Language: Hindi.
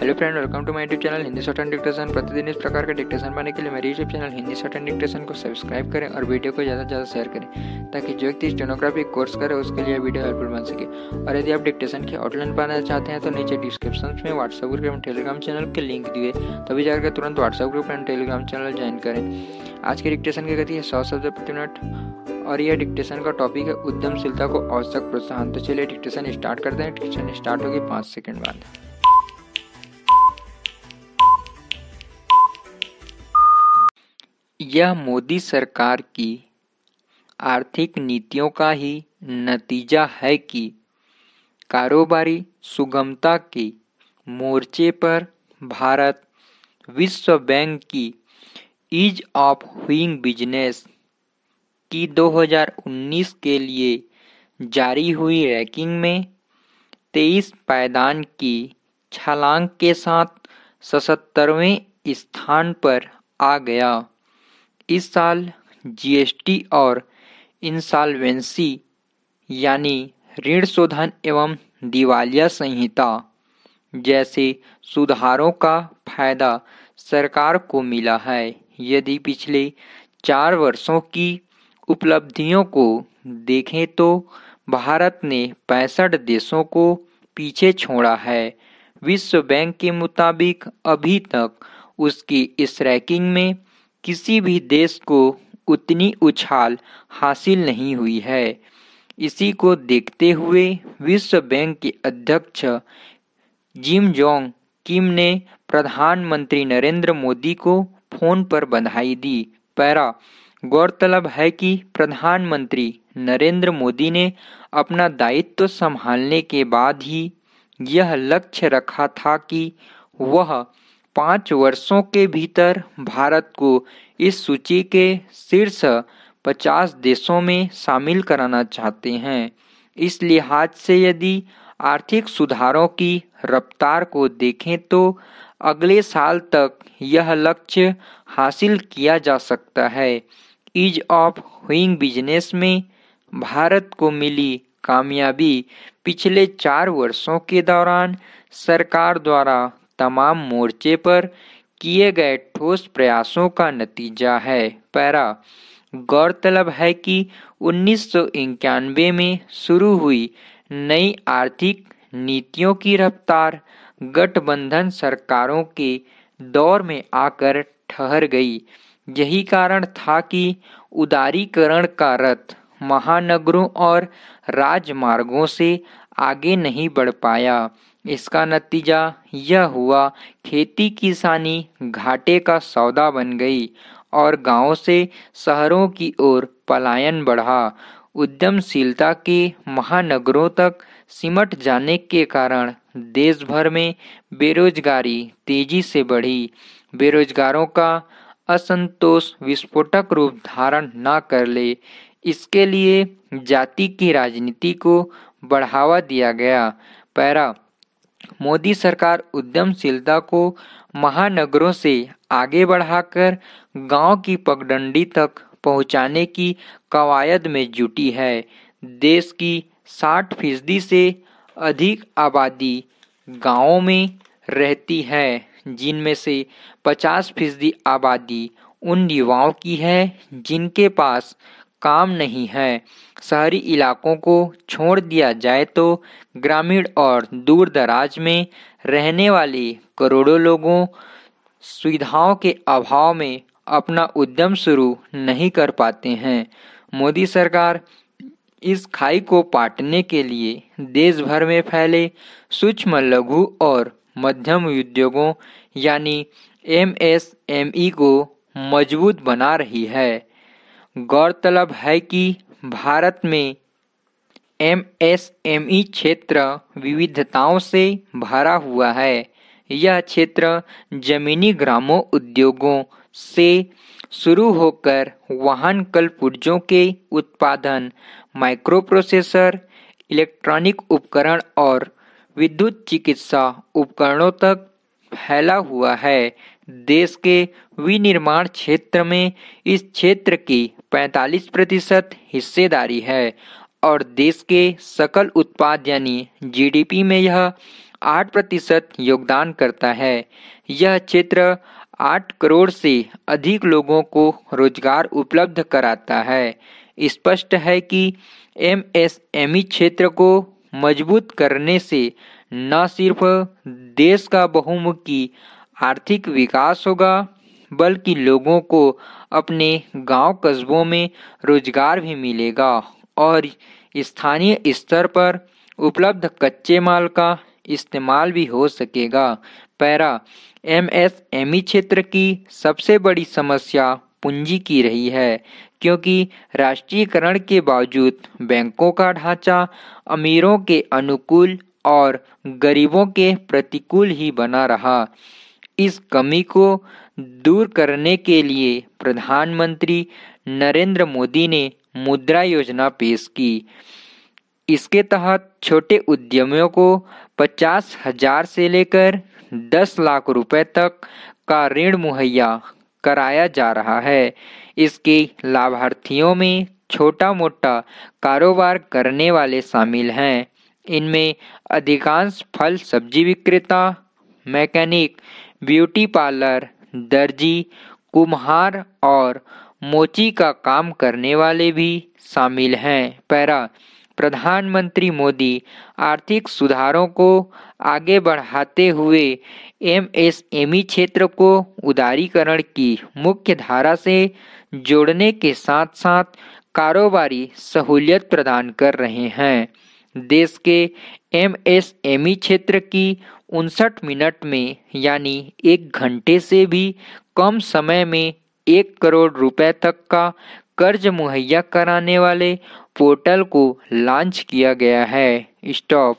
Hello friend, welcome to my YouTube channel Hindi shorthand dictation. प्रतिदिन इस प्रकार के डिक्टेशन पाने के लिए मेरे YouTube channel Hindi shorthand dictation को सब्सक्राइब करें और वीडियो को ज़्यादा से ज़्यादा शेयर करें ताकि जो व्यक्ति स्टेनोग्राफी कोर्स करे उसके लिए वीडियो हेल्पफुल बन सके। और यदि आप डिक्टेशन की आउटलाइन पाना चाहते हैं तो नीचे डिस्क्रिप्शन में व्हाट्सएप ग्रुप एवं टेलीग्राम चैनल के लिंक दिए, तभी जाकर तुरंत WhatsApp group and Telegram channel join करें। आज की डिक्टेशन की गति है 100 शब्द प्रति मिनट और यह डिक्टेशन का टॉपिक है उद्यमशीलता को आवश्यक प्रोत्साहन। तो चलिए डिक्टेशन स्टार्ट करते हैं। डिक्टेशन स्टार्ट होगी 5 सेकंड बाद। यह मोदी सरकार की आर्थिक नीतियों का ही नतीजा है कि कारोबारी सुगमता के मोर्चे पर भारत विश्व बैंक की ईज ऑफ डूइंग बिजनेस की 2019 के लिए जारी हुई रैंकिंग में 23 पायदान की छलांग के साथ 77वें स्थान पर आ गया। इस साल जीएसटी और इंसॉल्वेंसी यानी ऋण शोधन एवं दिवालिया संहिता जैसे सुधारों का फायदा सरकार को मिला है। यदि पिछले 4 वर्षों की उपलब्धियों को देखें तो भारत ने 65 देशों को पीछे छोड़ा है। विश्व बैंक के मुताबिक अभी तक उसकी इस रैंकिंग में किसी भी देश को उतनी उछाल हासिल नहीं हुई है। इसी को देखते हुए विश्व बैंक के अध्यक्ष जिम जोंग किम ने प्रधानमंत्री नरेंद्र मोदी को फोन पर बधाई दी। पैरा गौरतलब है कि प्रधानमंत्री नरेंद्र मोदी ने अपना दायित्व संभालने के बाद ही यह लक्ष्य रखा था कि वह 5 वर्षों के भीतर भारत को इस सूची के शीर्ष 50 देशों में शामिल कराना चाहते हैं। इस लिहाज से यदि आर्थिक सुधारों की रफ्तार को देखें तो अगले साल तक यह लक्ष्य हासिल किया जा सकता है। ईज ऑफ डूइंग बिजनेस में भारत को मिली कामयाबी पिछले 4 वर्षों के दौरान सरकार द्वारा तमाम मोर्चे पर किए गए ठोस प्रयासों का नतीजा है। पैरा गौरतलब है कि 1991 में शुरू हुई नई आर्थिक नीतियों की रफ्तार गठबंधन सरकारों के दौर में आकर ठहर गई। यही कारण था कि उदारीकरण का रथ महानगरों और राजमार्गों से आगे नहीं बढ़ पाया। इसका नतीजा यह हुआ खेती किसानी घाटे का सौदा बन गई और गांवों से शहरों की ओर पलायन बढ़ा। उद्यमशीलता के महानगरों तक सिमट जाने के कारण देश भर में बेरोजगारी तेजी से बढ़ी। बेरोजगारों का असंतोष विस्फोटक रूप धारण न कर ले, इसके लिए जाति की राजनीति को बढ़ावा दिया गया। पैरा मोदी सरकार उद्यमशीलता को महानगरों से आगे बढ़ाकर गांव की पगडंडी तक पहुंचाने की कवायद में जुटी है। देश की 60% से अधिक आबादी गांवों में रहती है, जिनमें से 50% आबादी उन युवाओं की है जिनके पास काम नहीं है। शहरी इलाकों को छोड़ दिया जाए तो ग्रामीण और दूर दराज में रहने वाले करोड़ों लोगों सुविधाओं के अभाव में अपना उद्यम शुरू नहीं कर पाते हैं। मोदी सरकार इस खाई को पाटने के लिए देश भर में फैले सूक्ष्म लघु और मध्यम उद्योगों यानी एमएसएमई को मजबूत बना रही है। गौरतलब है कि भारत में एमएसएमई क्षेत्र विविधताओं से भरा हुआ है। यह क्षेत्र जमीनी ग्रामों उद्योगों से शुरू होकर वाहन कल पुर्जों के उत्पादन, माइक्रो प्रोसेसर, इलेक्ट्रॉनिक उपकरण और विद्युत चिकित्सा उपकरणों तक फैला हुआ है। देश के विनिर्माण क्षेत्र में इस क्षेत्र की 45% हिस्सेदारी है और देश के सकल उत्पाद यानी जीडीपी में यह 8% योगदान करता है। यह क्षेत्र 8 करोड़ से अधिक लोगों को रोजगार उपलब्ध कराता है। स्पष्ट है कि एमएसएमई क्षेत्र को मजबूत करने से न सिर्फ देश का बहुमुखी आर्थिक विकास होगा, बल्कि लोगों को अपने गांव कस्बों में रोजगार भी मिलेगा और स्थानीय स्तर पर उपलब्ध कच्चे माल का इस्तेमाल भी हो सकेगा। पैरा एमएसएमई क्षेत्र की सबसे बड़ी समस्या पूंजी की रही है, क्योंकि राष्ट्रीयकरण के बावजूद बैंकों का ढांचा अमीरों के अनुकूल और गरीबों के प्रतिकूल ही बना रहा। इस कमी को दूर करने के लिए प्रधानमंत्री नरेंद्र मोदी ने मुद्रा योजना पेश की। इसके तहत छोटे उद्यमियों को 50,000 से लेकर 10 लाख रुपए तक का ऋण मुहैया कराया जा रहा है। इसके लाभार्थियों में छोटा मोटा कारोबार करने वाले शामिल हैं। इनमें अधिकांश फल सब्जी विक्रेता, मैकेनिक, ब्यूटी पार्लर, दर्जी, कुम्हार और मोची का काम करने वाले भी शामिल हैं। पैरा प्रधानमंत्री मोदी आर्थिक सुधारों को आगे बढ़ाते हुए एमएसएमई क्षेत्र को उदारीकरण की मुख्य धारा से जोड़ने के साथ साथ कारोबारी सहूलियत प्रदान कर रहे हैं। देश के एमएसएमई क्षेत्र की 59 मिनट में यानी 1 घंटे से भी कम समय में 1 करोड़ रुपए तक का कर्ज मुहैया कराने वाले पोर्टल को लॉन्च किया गया है। स्टॉप।